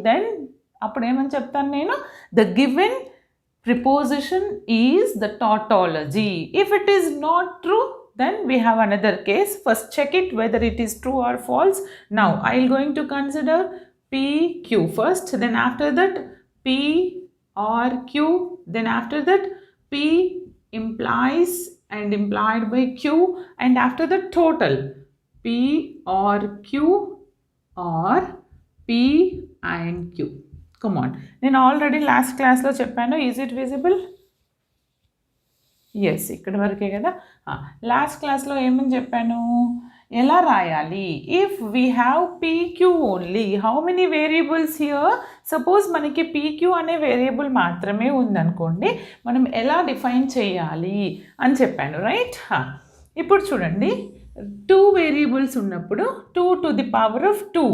Then అప్పుడు ఏమని చెప్తాను నేను, the given preposition is the tautology. If it is not true, then we have another case. First check it whether it is true or false. Now I am going to consider P, Q first, then after that P or Q, then after that P implies and implied by Q, and after that total P or Q or P and Q. Come on, నేను already last క్లాస్లో చెప్పాను. Is it visible? Yes, ఇక్కడ వరకే కదా. Last క్లాస్లో ఏమని చెప్పాను, ఎలా రాయాలి? If we have PQ only, how many variables here? Suppose మనకి పీక్యూ అనే వేరియబుల్ మాత్రమే ఉందనుకోండి, మనం ఎలా డిఫైన్ చేయాలి అని చెప్పాను, రైట్? ఇప్పుడు చూడండి, 2 వేరియబుల్స్ ఉన్నప్పుడు 2 to the power of 2